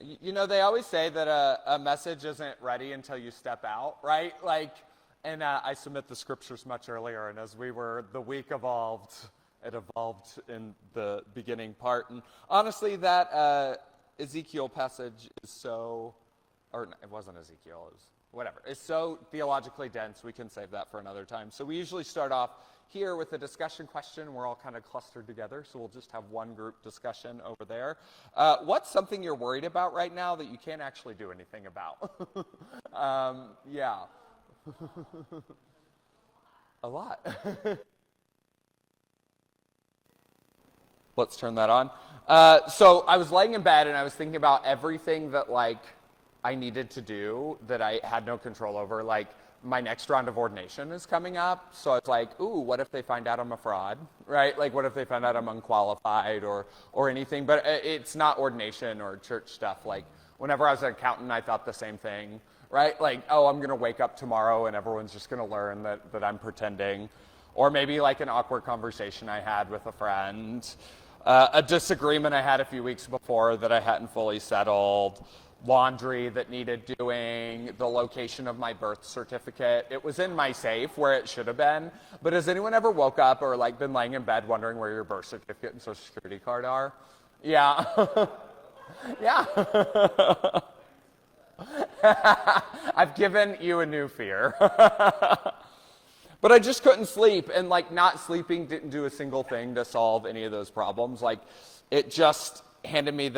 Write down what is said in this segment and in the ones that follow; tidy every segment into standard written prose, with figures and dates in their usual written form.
They always say that a message isn't ready until you step out, right? And I submit the scriptures much earlier, and as the week evolved, it evolved in the beginning part. And honestly, that Ezekiel passage is so, or it wasn't Ezekiel, it was whatever. It's so theologically dense, we can save that for another time. So we usually start off here with a discussion question. We're all kind of clustered together, so we'll just have one group discussion over there. What's something you're worried about right now that you can't actually do anything about? Yeah. A lot. Let's turn that on. So I was laying in bed and I was thinking about everything that I needed to do that I had no control over. My next round of ordination is coming up, so I was like, ooh, what if they find out I'm a fraud, right? What if they find out I'm unqualified or anything? But it's not ordination or church stuff. Whenever I was an accountant, I thought the same thing, right? Oh, I'm going to wake up tomorrow and everyone's just going to learn that I'm pretending. Or maybe an awkward conversation I had with a friend, a disagreement I had a few weeks before that I hadn't fully settled, laundry that needed doing, the location of my birth certificate. It was in my safe where it should have been. But has anyone ever woke up or been laying in bed wondering where your birth certificate and social security card are? Yeah. Yeah. I've given you a new fear. But I just couldn't sleep, and not sleeping didn't do a single thing to solve any of those problems. It just handed me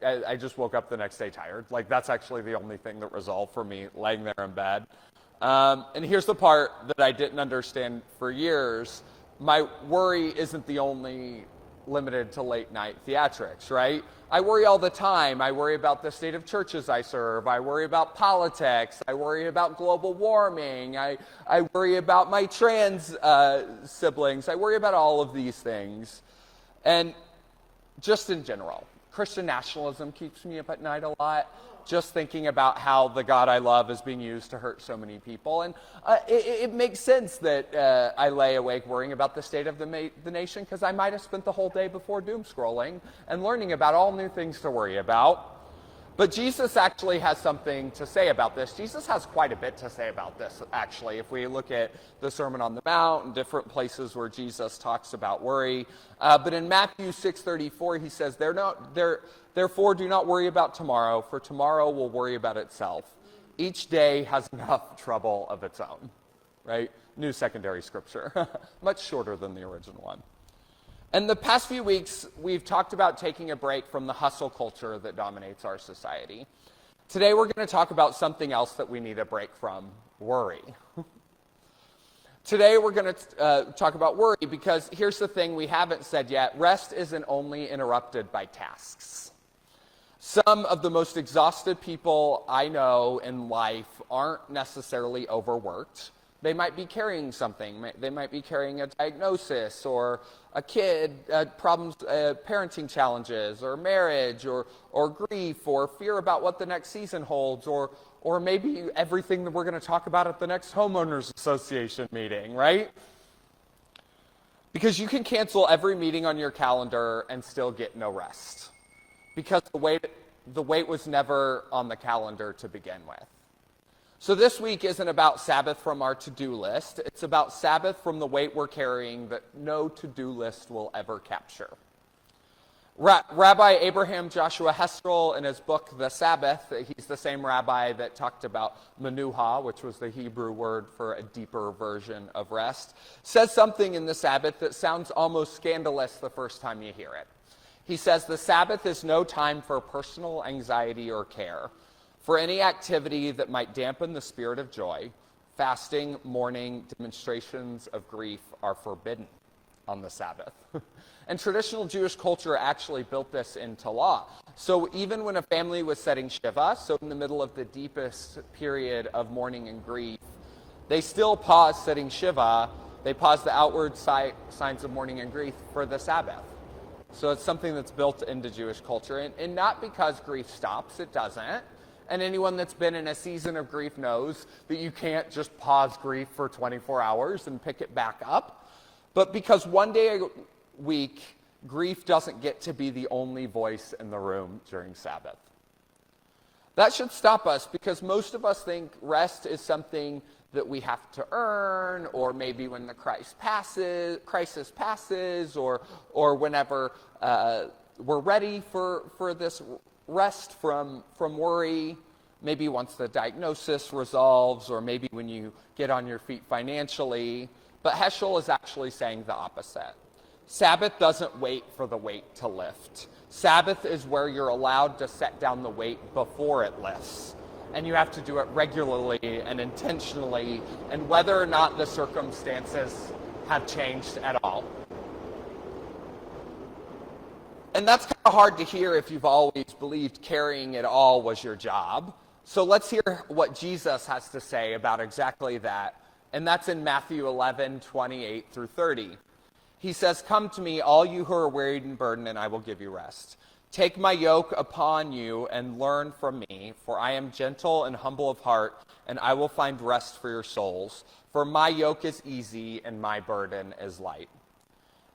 I just woke up the next day tired. That's actually the only thing that resolved for me, laying there in bed. And here's the part that I didn't understand for years. My worry isn't the only limited to late night theatrics, right? I worry all the time. I worry about the state of churches I serve. I worry about politics. I worry about global warming. I worry about my trans siblings. I worry about all of these things. And just in general, Christian nationalism keeps me up at night a lot, just thinking about how the God I love is being used to hurt so many people. And it makes sense that I lay awake worrying about the state of the nation, because I might have spent the whole day before doom scrolling and learning about all new things to worry about. But Jesus actually has something to say about this. Jesus has quite a bit to say about this, actually. If we look at the Sermon on the Mount and different places where Jesus talks about worry. But in Matthew 6:34, he says, "Therefore do not worry about tomorrow, for tomorrow will worry about itself. Each day has enough trouble of its own." Right? New secondary scripture. Much shorter than the original one. In the past few weeks, we've talked about taking a break from the hustle culture that dominates our society. Today, we're going to talk about something else that we need a break from: worry. Today, we're going to talk about worry because here's the thing we haven't said yet. Rest isn't only interrupted by tasks. Some of the most exhausted people I know in life aren't necessarily overworked. They might be carrying something. They might be carrying a diagnosis or a kid, problems, parenting challenges, or marriage, or grief, or fear about what the next season holds, or maybe everything that we're going to talk about at the next homeowners association meeting, right? Because you can cancel every meeting on your calendar and still get no rest. Because the weight was never on the calendar to begin with. So this week isn't about Sabbath from our to-do list. It's about Sabbath from the weight we're carrying that no to-do list will ever capture. Rabbi Abraham Joshua Hestrel, in his book, The Sabbath, he's the same rabbi that talked about menuha, which was the Hebrew word for a deeper version of rest, says something in the Sabbath that sounds almost scandalous the first time you hear it. He says, "The Sabbath is no time for personal anxiety or care. For any activity that might dampen the spirit of joy, fasting, mourning, demonstrations of grief are forbidden on the Sabbath." And traditional Jewish culture actually built this into law. So even when a family was setting Shiva, so in the middle of the deepest period of mourning and grief, they still paused setting Shiva. They paused the outward signs of mourning and grief for the Sabbath. So it's something that's built into Jewish culture. And not because grief stops, it doesn't. And anyone that's been in a season of grief knows that you can't just pause grief for 24 hours and pick it back up. But because one day a week, grief doesn't get to be the only voice in the room during Sabbath. That should stop us because most of us think rest is something that we have to earn, or maybe when the crisis passes, or whenever we're ready for this rest from worry, maybe once the diagnosis resolves, or maybe when you get on your feet financially. But Heschel is actually saying the opposite. Sabbath doesn't wait for the weight to lift. Sabbath is where you're allowed to set down the weight before it lifts. And you have to do it regularly and intentionally, and whether or not the circumstances have changed at all. And that's kind of hard to hear if you've always believed carrying it all was your job. So let's hear what Jesus has to say about exactly that. And that's in Matthew 11:28 through 30. He says, "Come to me, all you who are wearied and burdened, and I will give you rest. Take my yoke upon you and learn from me, for I am gentle and humble of heart, and I will find rest for your souls. For my yoke is easy and my burden is light."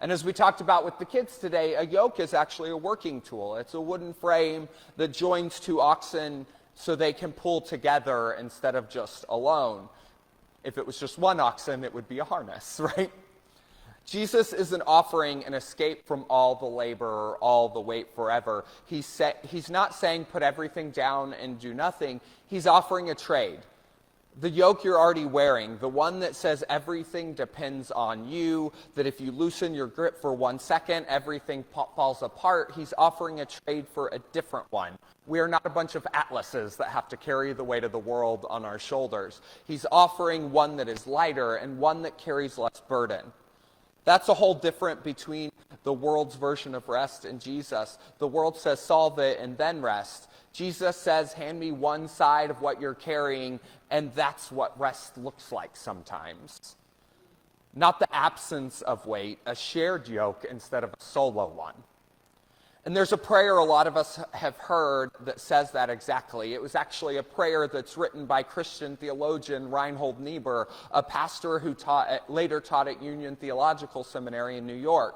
And as we talked about with the kids today, a yoke is actually a working tool. It's a wooden frame that joins two oxen so they can pull together instead of just alone. If it was just one oxen, it would be a harness, right? Jesus isn't offering an escape from all the labor or all the weight forever. He's not saying put everything down and do nothing. He's offering a trade. The yoke you're already wearing, the one that says everything depends on you, that if you loosen your grip for 1 second, everything falls apart. He's offering a trade for a different one. We are not a bunch of atlases that have to carry the weight of the world on our shoulders. He's offering one that is lighter and one that carries less burden. That's a whole different between the world's version of rest and Jesus. The world says solve it and then rest. Jesus says hand me one side of what you're carrying, and that's what rest looks like sometimes. Not the absence of weight, a shared yoke instead of a solo one. And there's a prayer a lot of us have heard that says that exactly. It was actually a prayer that's written by Christian theologian Reinhold Niebuhr, a pastor who later taught at Union Theological Seminary in New York.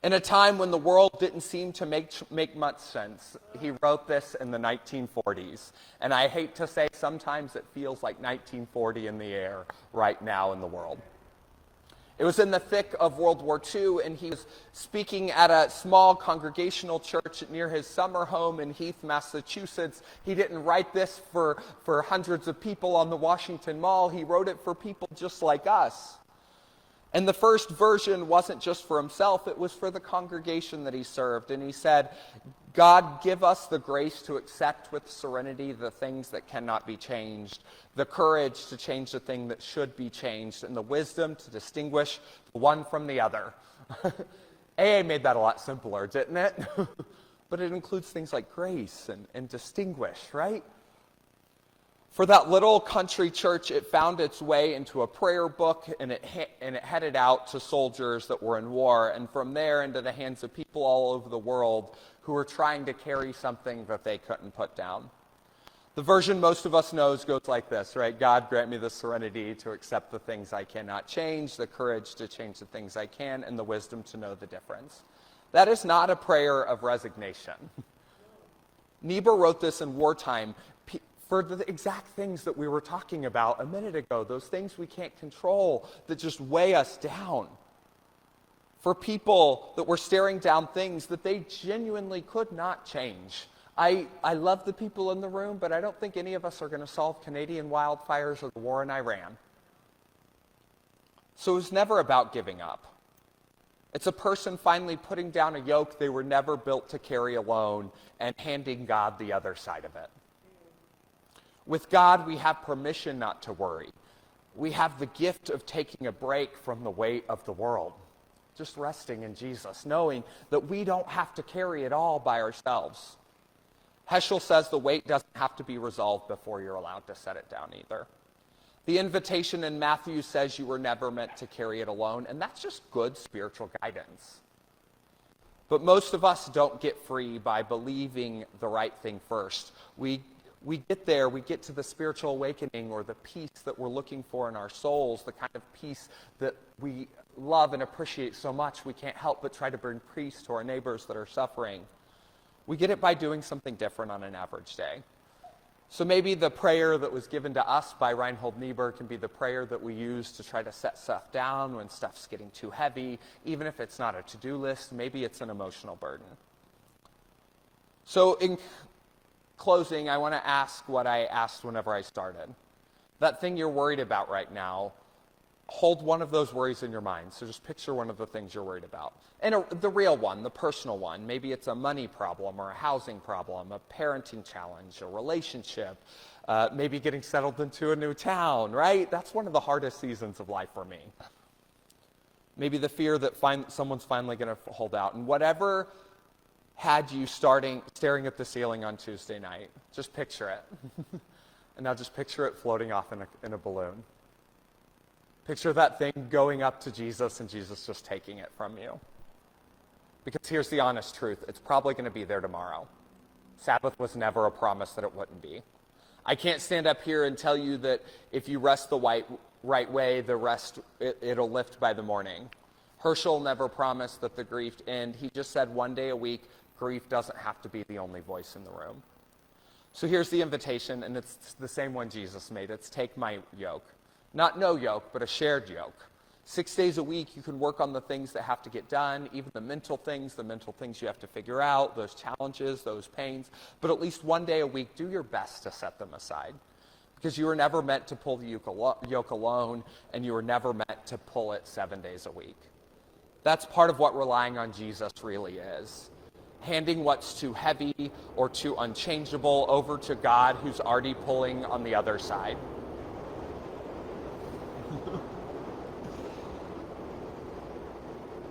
In a time when the world didn't seem to make much sense, he wrote this in the 1940s. And I hate to say, sometimes it feels like 1940 in the air right now in the world. It was in the thick of World War II, and he was speaking at a small congregational church near his summer home in Heath, Massachusetts. He didn't write this for hundreds of people on the Washington Mall. He wrote it for people just like us. And the first version wasn't just for himself, it was for the congregation that he served. And he said, "God, give us the grace to accept with serenity the things that cannot be changed, the courage to change the thing that should be changed, and the wisdom to distinguish the one from the other." AA made that a lot simpler, didn't it? But it includes things like grace and distinguish, right? For that little country church, it found its way into a prayer book, and it headed out to soldiers that were in war, and from there into the hands of people all over the world who were trying to carry something that they couldn't put down. The version most of us knows goes like this, right? God, grant me the serenity to accept the things I cannot change, the courage to change the things I can, and the wisdom to know the difference. That is not a prayer of resignation. Niebuhr wrote this in wartime for the exact things that we were talking about a minute ago, those things we can't control that just weigh us down. For people that were staring down things that they genuinely could not change. I love the people in the room, but I don't think any of us are going to solve Canadian wildfires or the war in Iran. So it was never about giving up. It's a person finally putting down a yoke they were never built to carry alone and handing God the other side of it. With God, we have permission not to worry. We have the gift of taking a break from the weight of the world. Just resting in Jesus, knowing that we don't have to carry it all by ourselves. Heschel says the weight doesn't have to be resolved before you're allowed to set it down either. The invitation in Matthew says you were never meant to carry it alone, and that's just good spiritual guidance. But most of us don't get free by believing the right thing first. We get there, we get to the spiritual awakening or the peace that we're looking for in our souls, the kind of peace that we love and appreciate so much we can't help but try to bring peace to our neighbors that are suffering. We get it by doing something different on an average day. So maybe the prayer that was given to us by Reinhold Niebuhr can be the prayer that we use to try to set stuff down when stuff's getting too heavy. Even if it's not a to-do list, maybe it's an emotional burden. So in closing, I want to ask what I asked whenever I started. That thing you're worried about right now, hold one of those worries in your mind. So just picture one of the things you're worried about. And the real one, the personal one. Maybe it's a money problem or a housing problem, a parenting challenge, a relationship, maybe getting settled into a new town, right? That's one of the hardest seasons of life for me. Maybe the fear that someone's finally going to hold out. And whatever had you staring at the ceiling on Tuesday night, just picture it. And now just picture it floating off in a balloon. Picture that thing going up to Jesus and Jesus just taking it from you. Because here's the honest truth. It's probably going to be there tomorrow. Sabbath was never a promise that it wouldn't be. I can't stand up here and tell you that if you rest the right way, the rest, it'll lift by the morning. Herschel never promised that the grief end. He just said one day a week, grief doesn't have to be the only voice in the room. So here's the invitation, and it's the same one Jesus made. It's take my yoke. Not no yoke, but a shared yoke. 6 days a week, you can work on the things that have to get done, even the mental things you have to figure out, those challenges, those pains. But at least one day a week, do your best to set them aside. Because you were never meant to pull the yoke alone, and you were never meant to pull it 7 days a week. That's part of what relying on Jesus really is. Handing what's too heavy or too unchangeable over to God who's already pulling on the other side.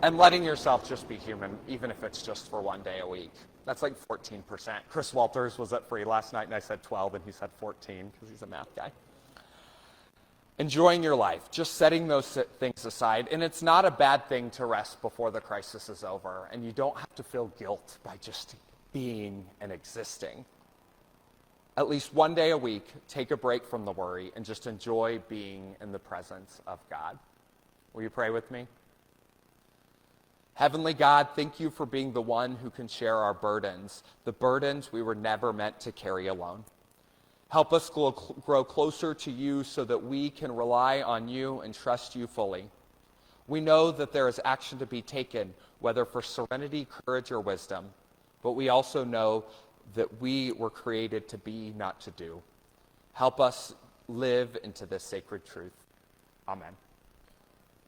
And letting yourself just be human, even if it's just for one day a week. That's like 14%. Chris Walters was at Free last night, and I said 12, and he said 14, because he's a math guy. Enjoying your life, just setting those things aside. And it's not a bad thing to rest before the crisis is over, and you don't have to feel guilt by just being and existing. At least one day a week, take a break from the worry and just enjoy being in the presence of God. Will you pray with me? Heavenly God, thank you for being the one who can share our burdens, the burdens we were never meant to carry alone. Help us grow closer to you so that we can rely on you and trust you fully. We know that there is action to be taken, whether for serenity, courage, or wisdom, but we also know that we were created to be, not to do. Help us live into this sacred truth. Amen.